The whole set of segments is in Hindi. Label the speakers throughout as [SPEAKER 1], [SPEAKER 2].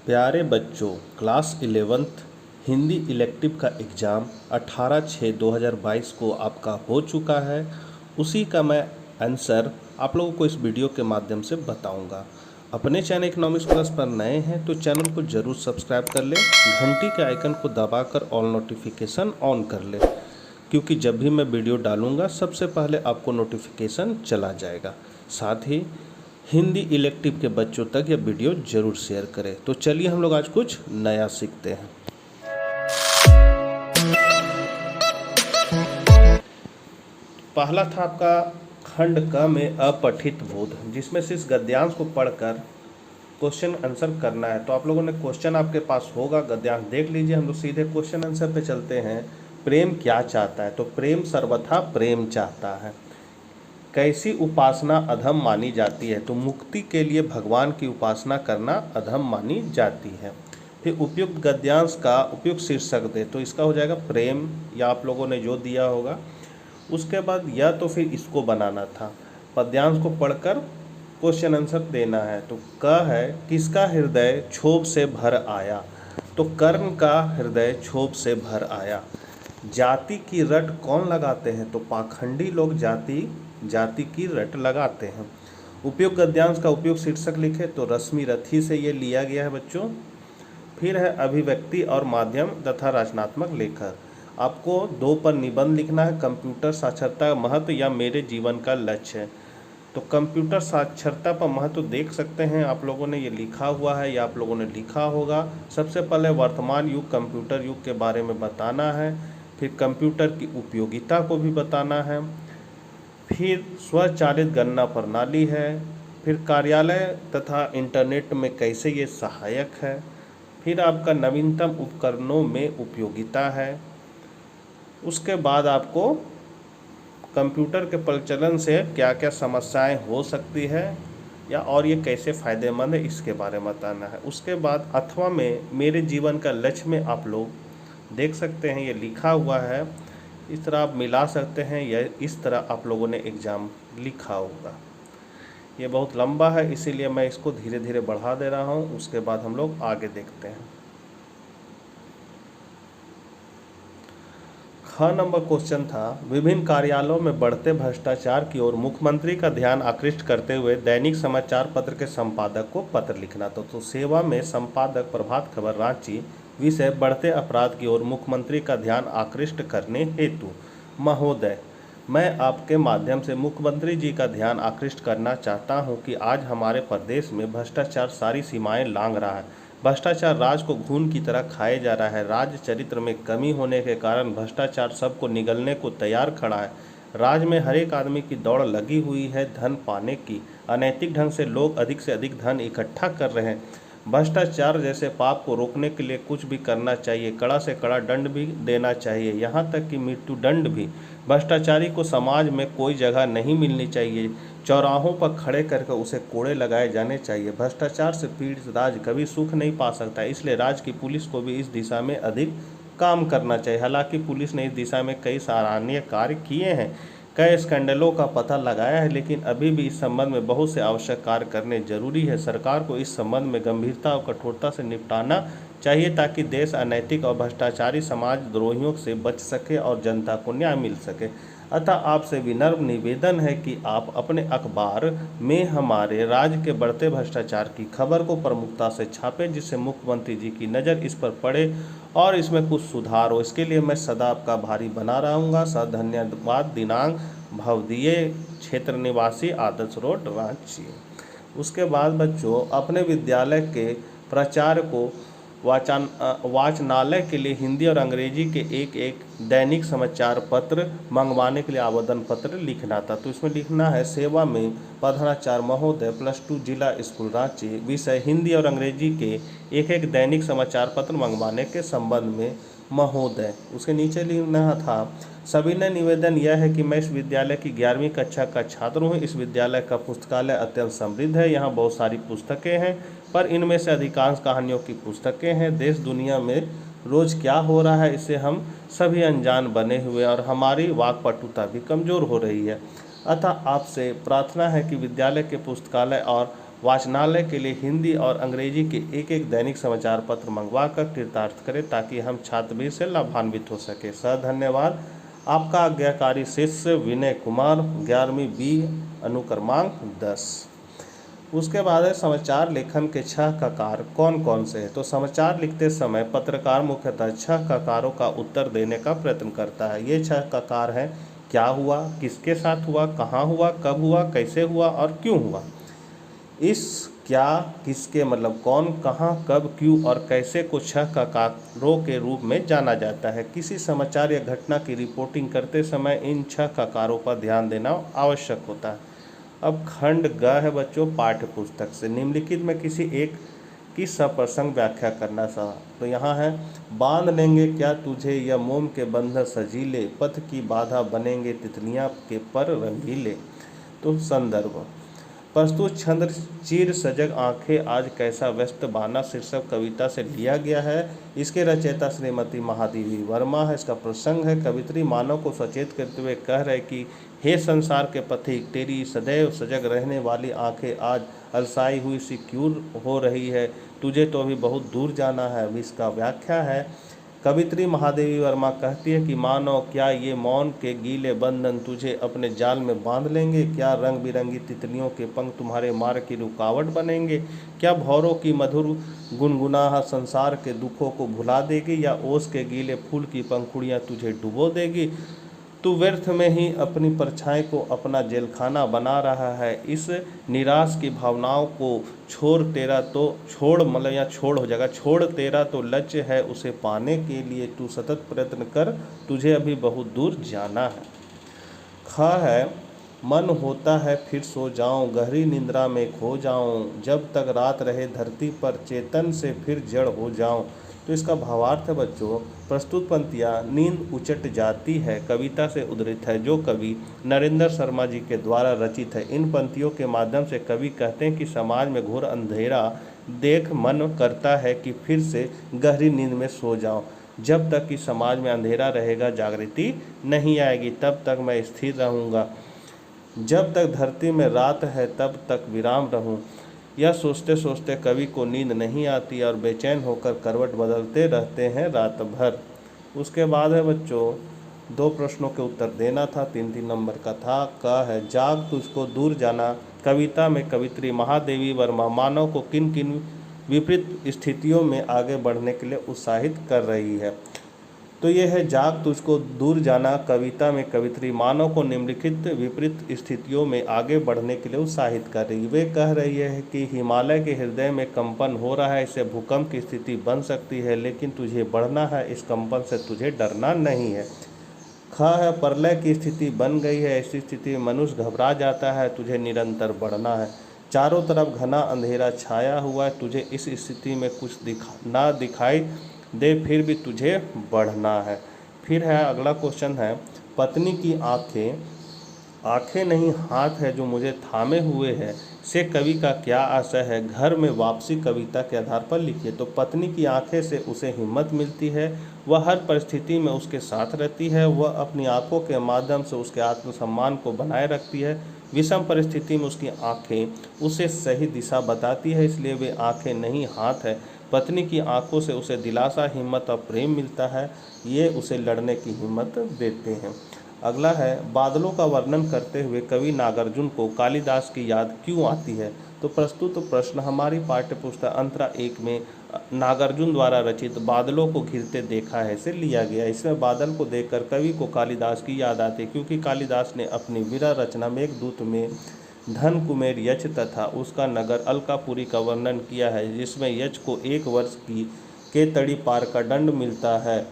[SPEAKER 1] प्यारे बच्चों, क्लास 11th हिंदी इलेक्टिव का एग्ज़ाम 18/6/2022 को आपका हो चुका है। उसी का मैं आंसर आप लोगों को इस वीडियो के माध्यम से बताऊंगा। अपने चैनल इकोनॉमिक्स प्लस पर नए हैं तो चैनल को ज़रूर सब्सक्राइब कर लें, घंटी के आइकन को दबाकर ऑल नोटिफिकेशन ऑन कर लें, क्योंकि जब भी मैं वीडियो डालूंगा सबसे पहले आपको नोटिफिकेशन चला जाएगा। साथ ही हिंदी इलेक्टिव के बच्चों तक यह वीडियो जरूर शेयर करें। तो चलिए हम लोग आज कुछ नया सीखते हैं। पहला था आपका खंड क में अपठित बोध, जिसमें से इस गद्यांश को पढ़कर क्वेश्चन आंसर करना है। तो आप लोगों ने क्वेश्चन आपके पास होगा, गद्यांश देख लीजिए। हम लोग सीधे क्वेश्चन आंसर पे चलते हैं। प्रेम क्या चाहता है? तो प्रेम सर्वथा प्रेम चाहता है। कैसी उपासना अधम मानी जाती है? तो मुक्ति के लिए भगवान की उपासना करना अधम मानी जाती है। फिर उपयुक्त गद्यांश का उपयुक्त शीर्षक दे, तो इसका हो जाएगा प्रेम, या आप लोगों ने जो दिया होगा। उसके बाद या तो फिर इसको बनाना था, पद्यांश को पढ़कर क्वेश्चन आंसर देना है। तो क है किसका हृदय क्षोभ से भर आया? तो कर्ण का हृदय क्षोभ से भर आया। जाति की रट कौन लगाते हैं? तो पाखंडी लोग जाति की रट लगाते हैं। उपयुक्त गद्यांश का उपयुक्त शीर्षक लिखे, तो रश्मि रथी से ये लिया गया है बच्चों। फिर है अभिव्यक्ति और माध्यम तथा रचनात्मक लेखक। आपको 2 पर निबंध लिखना है, कंप्यूटर साक्षरता का महत्व या मेरे जीवन का लक्ष्य। तो कंप्यूटर साक्षरता पर महत्व देख सकते हैं, आप लोगों ने ये लिखा हुआ है या आप लोगों ने लिखा होगा। सबसे पहले वर्तमान युग कंप्यूटर युग के बारे में बताना है, फिर कंप्यूटर की उपयोगिता को भी बताना है, फिर स्वचालित गणना प्रणाली है, फिर कार्यालय तथा इंटरनेट में कैसे ये सहायक है, फिर आपका नवीनतम उपकरणों में उपयोगिता है। उसके बाद आपको कंप्यूटर के प्रचलन से क्या क्या समस्याएं हो सकती है या और ये कैसे फ़ायदेमंद है, इसके बारे में बताना है। उसके बाद अथवा में मेरे जीवन का लक्ष्य में आप लोग देख सकते हैं, ये लिखा हुआ है। इस तरह आप मिला सकते हैं या इस तरह आप लोगों ने एग्ज़ाम लिखा होगा। ये बहुत लंबा है, इसीलिए मैं इसको धीरे धीरे बढ़ा दे रहा हूँ। उसके बाद हम लोग आगे देखते हैं। ख नंबर क्वेश्चन था, विभिन्न कार्यालयों में बढ़ते भ्रष्टाचार की ओर मुख्यमंत्री का ध्यान आकृष्ट करते हुए दैनिक समाचार पत्र के संपादक को पत्र लिखना था। तो सेवा में संपादक प्रभात खबर रांची। विषय बढ़ते अपराध की ओर मुख्यमंत्री का ध्यान आकृष्ट करने हेतु। महोदय, मैं आपके माध्यम से मुख्यमंत्री जी का ध्यान आकृष्ट करना चाहता हूं कि आज हमारे प्रदेश में भ्रष्टाचार सारी सीमाएं लांघ रहा है। भ्रष्टाचार राज को घून की तरह खाए जा रहा है। राज्य चरित्र में कमी होने के कारण भ्रष्टाचार सबको निगलने को तैयार खड़ा है। राज्य में हर एक आदमी की दौड़ लगी हुई है धन पाने की। अनैतिक ढंग से लोग अधिक से अधिक धन इकट्ठा कर रहे हैं। भ्रष्टाचार जैसे पाप को रोकने के लिए कुछ भी करना चाहिए, कड़ा से कड़ा दंड भी देना चाहिए, यहाँ तक कि मृत्यु दंड भी। भ्रष्टाचारी को समाज में कोई जगह नहीं मिलनी चाहिए। चौराहों पर खड़े करके उसे कोड़े लगाए जाने चाहिए। भ्रष्टाचार से पीड़ित राज्य कभी सुख नहीं पा सकता, इसलिए राज्य की पुलिस को भी इस दिशा में अधिक काम करना चाहिए। हालांकि पुलिस ने इस दिशा में कई सराहनीय कार्य किए हैं, कई स्कैंडलों का पता लगाया है, लेकिन अभी भी इस संबंध में बहुत से आवश्यक कार्य करने जरूरी है। सरकार को इस संबंध में गंभीरता और कठोरता से निपटाना चाहिए ताकि देश अनैतिक और भ्रष्टाचारी समाज द्रोहियों से बच सके और जनता को न्याय मिल सके। अतः आपसे विनम्र निवेदन है कि आप अपने अखबार में हमारे राज्य के बढ़ते भ्रष्टाचार की खबर को प्रमुखता से छापें, जिससे मुख्यमंत्री जी की नज़र इस पर पड़े और इसमें कुछ सुधार हो। इसके लिए मैं सदा आपका भारी बना रहूँगा। सर धन्यवाद। दिनांक भवदीय क्षेत्र निवासी, आदर्श रोड, रांची। उसके बाद बच्चों अपने विद्यालय के प्राचार्य को वाचनालय के लिए हिंदी और अंग्रेजी के एक दैनिक समाचार पत्र मंगवाने के लिए आवेदन पत्र लिखना था। तो इसमें लिखना है, सेवा में प्रधानाचार्य महोदय, +2 जिला स्कूल रांची। विषय हिंदी और अंग्रेजी के एक दैनिक समाचार पत्र मंगवाने के संबंध में महोदय। उसके नीचे लिखना था, सविनय निवेदन यह है कि मैं इस विद्यालय की 11वीं कक्षा का छात्र हूँ। इस विद्यालय का पुस्तकालय अत्यंत समृद्ध है। यहाँ बहुत सारी पुस्तकें हैं, पर इनमें से अधिकांश कहानियों की पुस्तकें हैं। देश दुनिया में रोज़ क्या हो रहा है इससे हम सभी अनजान बने हुए और हमारी वाक्पटुता भी कमज़ोर हो रही है। अतः आपसे प्रार्थना है कि विद्यालय के पुस्तकालय और वाचनालय के लिए हिंदी और अंग्रेजी के एक एक दैनिक समाचार पत्र मंगवा कर कृतार्थ करें ताकि हम छात्रवृत्ति से लाभान्वित हो सके। सर धन्यवाद। आपका आज्ञाकारी शिष्य विनय कुमार, 11वीं बी, अनुक्रमांक 10। उसके बाद है समाचार लेखन के 6 ककार कौन कौन से हैं। तो समाचार लिखते समय पत्रकार मुख्यतः 6 ककारों का उत्तर देने का प्रयत्न करता है। ये 6 ककार हैं: क्या हुआ, किसके साथ हुआ, कहाँ हुआ, कब हुआ, कैसे हुआ और क्यों हुआ। इस क्या, किसके मतलब कौन, कहाँ, कब, क्यों और कैसे को 6 ककारों के रूप में जाना जाता है। किसी समाचार या घटना की रिपोर्टिंग करते समय इन 6 ककारों पर ध्यान देना आवश्यक होता है। अब खंड ग है बच्चों पाठ्य पुस्तक से, निम्नलिखित में किसी एक की सप्रसंग व्याख्या करना सा। तो यहाँ है, बांध लेंगे क्या तुझे या मोम के बंधन सजीले, पथ की बाधा बनेंगे तितलियाँ के पर रंगीले। तो संदर्भ, प्रस्तुत छंद चिर सजग आंखें आज कैसा व्यस्त बाना शीर्षक कविता से लिया गया है। इसके रचयिता श्रीमती महादेवी वर्मा है। इसका प्रसंग है, कवित्री मानव को सचेत करते हुए कह रहे कि हे संसार के पथिक, तेरी सदैव सजग रहने वाली आंखें आज अलसाई हुई सी क्यों हो रही है, तुझे तो अभी बहुत दूर जाना है। अभी इसका व्याख्या है, कवित्री महादेवी वर्मा कहती है कि मानो क्या ये मौन के गीले बंधन तुझे अपने जाल में बांध लेंगे, क्या रंग बिरंगी तितलियों के पंख तुम्हारे मार्ग की रुकावट बनेंगे, क्या भौरों की मधुर गुनगुनाहट संसार के दुखों को भुला देगी, या ओस के गीले फूल की पंखुड़ियाँ तुझे डुबो देगी। तू व्यर्थ में ही अपनी परछाई को अपना जेलखाना बना रहा है। इस निराश की भावनाओं को छोड़ तेरा तो छोड़ मतलब या छोड़ हो जाएगा, छोड़ तेरा तो लक्ष्य है, उसे पाने के लिए तू सतत प्रयत्न कर, तुझे अभी बहुत दूर जाना है। ख है, मन होता है फिर सो जाऊं, गहरी निंद्रा में खो जाऊं, जब तक रात रहे धरती पर चेतन से फिर जड़ हो जाऊं। तो इसका भावार्थ है बच्चों, प्रस्तुत पंक्तियाँ नींद उचट जाती है कविता से उद्धृत है, जो कवि नरेंद्र शर्मा जी के द्वारा रचित है। इन पंक्तियों के माध्यम से कवि कहते हैं कि समाज में घोर अंधेरा देख मन करता है कि फिर से गहरी नींद में सो जाऊं। जब तक कि समाज में अंधेरा रहेगा, जागृति नहीं आएगी, तब तक मैं स्थिर रहूँगा। जब तक धरती में रात है तब तक विराम रहूं। यह सोचते सोचते कवि को नींद नहीं आती और बेचैन होकर करवट बदलते रहते हैं रात भर। उसके बाद है बच्चों, 2 प्रश्नों के उत्तर देना था, 3-3 नंबर का था। क है, जाग तुझको दूर जाना कविता में कवित्री महादेवी वर्मा मानव को किन किन विपरीत स्थितियों में आगे बढ़ने के लिए उत्साहित कर रही है। तो यह है, जाग तुझको दूर जाना कविता में कवित्री मानव को निम्नलिखित विपरीत स्थितियों में आगे बढ़ने के लिए उत्साहित कर रही है। वे कह रही है कि हिमालय के हृदय में कंपन हो रहा है, इससे भूकंप की स्थिति बन सकती है, लेकिन तुझे बढ़ना है, इस कंपन से तुझे डरना नहीं है। ख है, प्रलय की स्थिति बन गई है, ऐसी स्थिति में मनुष्य घबरा जाता है, तुझे निरंतर बढ़ना है। चारों तरफ घना अंधेरा छाया हुआ है, तुझे इस स्थिति में कुछ ना दिखाई दे, फिर भी तुझे बढ़ना है। फिर है अगला क्वेश्चन है, पत्नी की आंखें नहीं हाथ है जो मुझे थामे हुए है, से कवि का क्या आशय है, घर में वापसी कविता के आधार पर लिखिए। तो पत्नी की आंखें से उसे हिम्मत मिलती है, वह हर परिस्थिति में उसके साथ रहती है, वह अपनी आंखों के माध्यम से उसके आत्मसम्मान को बनाए रखती है। विषम परिस्थिति में उसकी आंखें उसे सही दिशा बताती है, इसलिए वे आंखें नहीं हाथ है। पत्नी की आंखों से उसे दिलासा, हिम्मत और प्रेम मिलता है, ये उसे लड़ने की हिम्मत देते हैं। अगला है, बादलों का वर्णन करते हुए कवि नागार्जुन को कालिदास की याद क्यों आती है। तो प्रस्तुत प्रश्न हमारी पाठ्यपुस्तक अंतरा 1 में नागार्जुन द्वारा रचित बादलों को घिरते देखा है से लिया गया। इसमें बादल को देखकर कवि को कालिदास की याद आती है, क्योंकि कालिदास ने अपनी विरह रचना मेघदूत में धन कुमेर यक्ष तथा उसका नगर अलकापुरी का वर्णन किया है, जिसमें यक्ष को 1 वर्ष के तड़ी पार का दंड मिलता है।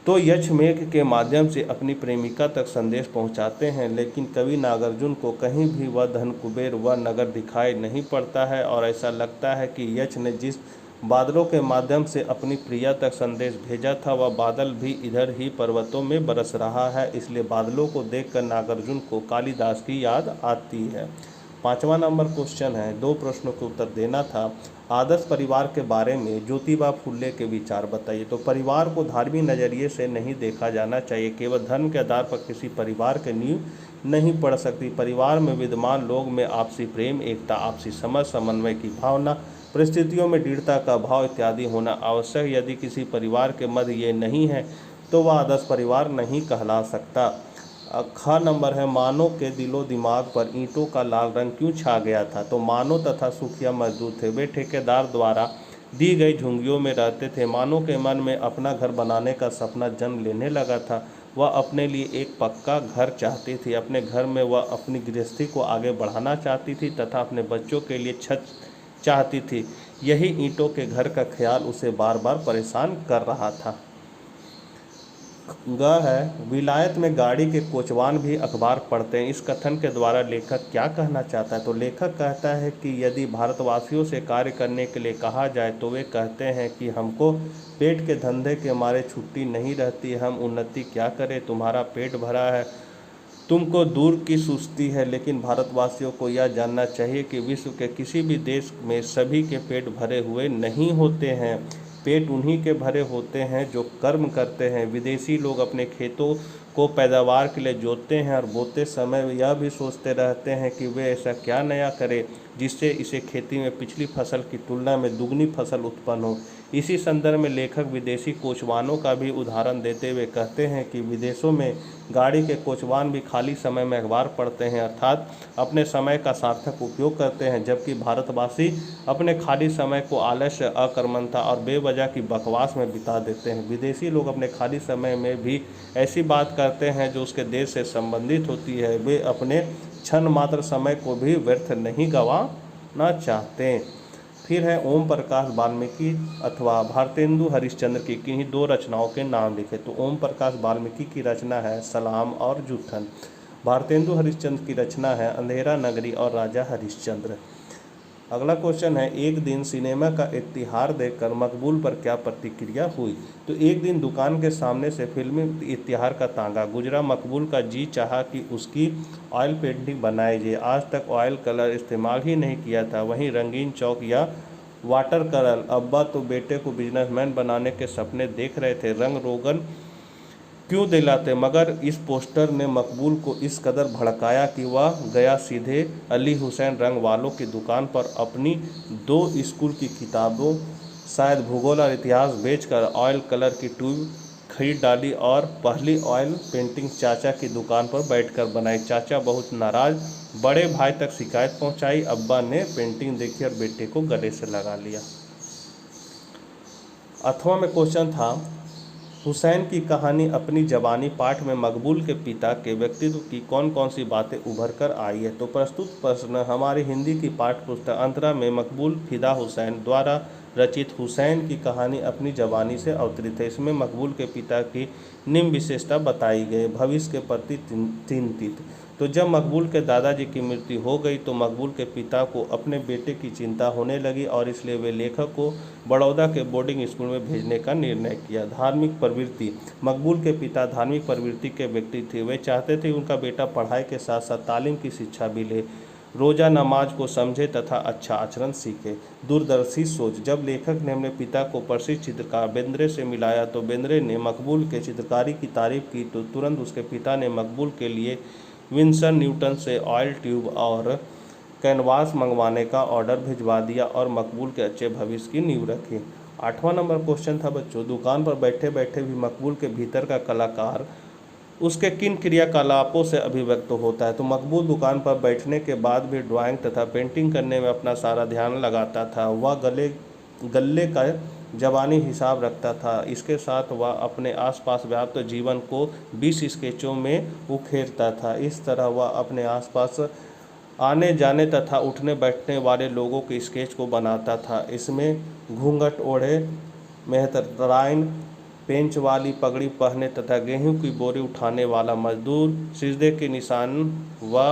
[SPEAKER 1] तो यक्ष मेघ के माध्यम से अपनी प्रेमिका तक संदेश पहुंचाते हैं, लेकिन कवि नागार्जुन को कहीं भी वह धन कुबेर व नगर दिखाई नहीं पड़ता है और ऐसा लगता है कि यक्ष ने जिस बादलों के माध्यम से अपनी प्रिया तक संदेश भेजा था, वह बादल भी इधर ही पर्वतों में बरस रहा है। इसलिए बादलों को देखकर नागार्जुन को कालिदास की याद आती है। 5वां नंबर क्वेश्चन है, 2 प्रश्नों के उत्तर देना था। आदर्श परिवार के बारे में ज्योतिबा फुले के विचार बताइए। तो परिवार को धार्मिक नज़रिए से नहीं देखा जाना चाहिए। केवल धर्म के आधार पर किसी परिवार की नींव नहीं पड़ सकती। परिवार में विद्यमान लोग में आपसी प्रेम, एकता, आपसी समझ, समन्वय की भावना, परिस्थितियों में दृढ़ता का भाव इत्यादि होना आवश्यक। यदि किसी परिवार के मध्य ये नहीं है तो वह आदर्श परिवार नहीं कहला सकता। ख नंबर है, मानव के दिलो दिमाग पर ईंटों का लाल रंग क्यों छा गया था। तो मानव तथा सुखिया मजदूर थे, वे ठेकेदार द्वारा दी गई झुंगियों में रहते थे। मानव के मन में अपना घर बनाने का सपना जन्म लेने लगा था। वह अपने लिए एक पक्का घर चाहती थी। अपने घर में वह अपनी गृहस्थी को आगे बढ़ाना चाहती थी तथा अपने बच्चों के लिए छत चाहती थी। यही ईंटों के घर का ख्याल उसे बार बार परेशान कर रहा था। ग है, विलायत में गाड़ी के कोचवान भी अखबार पढ़ते हैं। इस कथन के द्वारा लेखक क्या कहना चाहता है। तो लेखक कहता है कि यदि भारतवासियों से कार्य करने के लिए कहा जाए तो वे कहते हैं कि हमको पेट के धंधे के मारे छुट्टी नहीं रहती, हम उन्नति क्या करें, तुम्हारा पेट भरा है, तुमको दूर की सुस्ती है। लेकिन भारतवासियों को यह जानना चाहिए कि विश्व के किसी भी देश में सभी के पेट भरे हुए नहीं होते हैं। पेट उन्हीं के भरे होते हैं जो कर्म करते हैं। विदेशी लोग अपने खेतों को पैदावार के लिए जोतते हैं और बोते समय यह भी सोचते रहते हैं कि वे ऐसा क्या नया करें जिससे इसे खेती में पिछली फसल की तुलना में दुगनी फसल उत्पन्न हो। इसी संदर्भ में लेखक विदेशी कोचवानों का भी उदाहरण देते हुए कहते हैं कि विदेशों में गाड़ी के कोचवान भी खाली समय में अखबार पढ़ते हैं, अर्थात अपने समय का सार्थक उपयोग करते हैं, जबकि भारतवासी अपने खाली समय को आलस्य, अकर्मण्यता और बेवजह की बकवास में बिता देते हैं। विदेशी लोग अपने खाली समय में भी ऐसी बात करते हैं जो उसके देश से संबंधित होती है। वे अपने क्षण मात्र समय को भी व्यर्थ नहीं गंवाना चाहते। फिर है, ओम प्रकाश वाल्मीकि अथवा भारतेंदु हरिश्चंद्र की किन्हीं 2 रचनाओं के नाम लिखे। तो ओम प्रकाश वाल्मीकि की रचना है सलाम और जूठन। भारतेंदु हरिश्चंद्र की रचना है अंधेरा नगरी और राजा हरिश्चंद्र। अगला क्वेश्चन है, एक दिन सिनेमा का इश्तिहार देखकर मकबूल पर क्या प्रतिक्रिया हुई। तो एक दिन दुकान के सामने से फिल्मी इश्तिहार का तांगा गुजरा। मकबूल का जी चाहा कि उसकी ऑयल पेंटिंग बनाई जाए। आज तक ऑयल कलर इस्तेमाल ही नहीं किया था। वहीं रंगीन चौक या वाटर कलर, अब्बा तो बेटे को बिजनेसमैन बनाने के सपने देख रहे थे, रंग रोगन क्यों दिलाते। मगर इस पोस्टर ने मकबूल को इस कदर भड़काया कि वह गया सीधे अली हुसैन रंग वालों की दुकान पर अपनी 2 स्कूल की किताबों, शायद भूगोल और इतिहास, बेचकर ऑयल कलर की ट्यूब खरीद डाली और पहली ऑयल पेंटिंग चाचा की दुकान पर बैठकर बनाई। चाचा बहुत नाराज, बड़े भाई तक शिकायत पहुंचाई। अब्बा ने पेंटिंग देखी और बेटे को गले से लगा लिया। 8वां में क्वेश्चन था, हुसैन की कहानी अपनी जवानी पाठ में मकबूल के पिता के व्यक्तित्व की कौन कौन सी बातें उभर कर आई है। तो प्रस्तुत प्रश्न हमारी हिंदी की पाठ्य पुस्तक अंतरा में मकबूल फिदा हुसैन द्वारा रचित हुसैन की कहानी अपनी जवानी से अवतरित है। इसमें मकबूल के पिता की निम्न विशेषता बताई गई। भविष्य के प्रति चिंतित। तो जब मकबूल के दादाजी की मृत्यु हो गई तो मकबूल के पिता को अपने बेटे की चिंता होने लगी और इसलिए वे लेखक को बड़ौदा के बोर्डिंग स्कूल में भेजने का निर्णय किया। धार्मिक प्रवृत्ति। मकबूल के पिता धार्मिक प्रवृत्ति के व्यक्ति थे। वे चाहते थे उनका बेटा पढ़ाई के साथ साथ तालीम की शिक्षा भी ले, रोज़ा नमाज को समझे तथा अच्छा आचरण सीखे। दूरदर्शी सोच। जब लेखक ने अपने पिता को प्रसिद्ध चित्रकार बेंद्रे से मिलाया तो बेंद्रे ने मकबूल के चित्रकारी की तारीफ की तो तुरंत उसके पिता ने मकबूल के लिए विंसन न्यूटन से ऑयल ट्यूब और कैनवास मंगवाने का ऑर्डर भिजवा दिया और मकबूल के अच्छे भविष्य की नींव रखी। 8वां नंबर क्वेश्चन था बच्चों, दुकान पर बैठे बैठे भी मकबूल के भीतर का कलाकार उसके किन क्रियाकलापों से अभिव्यक्त होता है। तो मकबूल दुकान पर बैठने के बाद भी ड्राइंग तथा पेंटिंग करने में अपना सारा ध्यान लगाता था। वह गल्ले का जबानी हिसाब रखता था। इसके साथ वह अपने आसपास व्याप्त जीवन को 20 स्केचों में उखेरता था। इस तरह वह अपने आसपास आने जाने तथा उठने बैठने वाले लोगों के स्केच को बनाता था। इसमें घूंघट ओढ़े, मेहतराइन, पेंच वाली पगड़ी पहने तथा गेहूं की बोरी उठाने वाला मजदूर, सिजदे के निशान व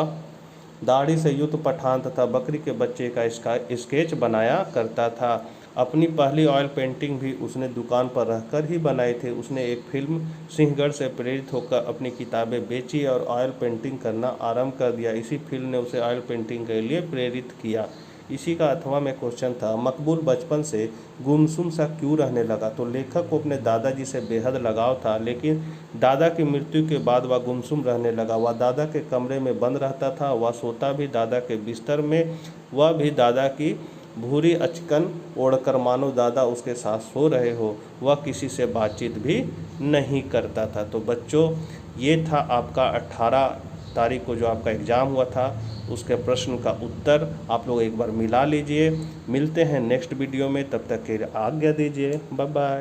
[SPEAKER 1] दाढ़ी से युक्त पठान तथा बकरी के बच्चे का स्केच बनाया करता था। अपनी पहली ऑयल पेंटिंग भी उसने दुकान पर रहकर ही बनाई थी। उसने एक फिल्म सिंहगढ़ से प्रेरित होकर अपनी किताबें बेची और ऑयल पेंटिंग करना आरंभ कर दिया। इसी फिल्म ने उसे ऑयल पेंटिंग के लिए प्रेरित किया। इसी का 8वां में क्वेश्चन था, मकबूल बचपन से गुमसुम सा क्यों रहने लगा। तो लेखक को अपने दादाजी से बेहद लगाव था, लेकिन दादा की मृत्यु के बाद वह गुमसुम रहने लगा। वह दादा के कमरे में बंद रहता था, वह सोता भी दादा के बिस्तर में, वह भी दादा की भूरी अचकन ओढ़कर मानो दादा उसके साथ सो रहे हो। वह किसी से बातचीत भी नहीं करता था। तो बच्चों, ये था आपका 18 तारीख को जो आपका एग्ज़ाम हुआ था, उसके प्रश्न का उत्तर आप लोग एक बार मिला लीजिए। मिलते हैं नेक्स्ट वीडियो में, तब तक के लिए आज्ञा दीजिए। Bye bye.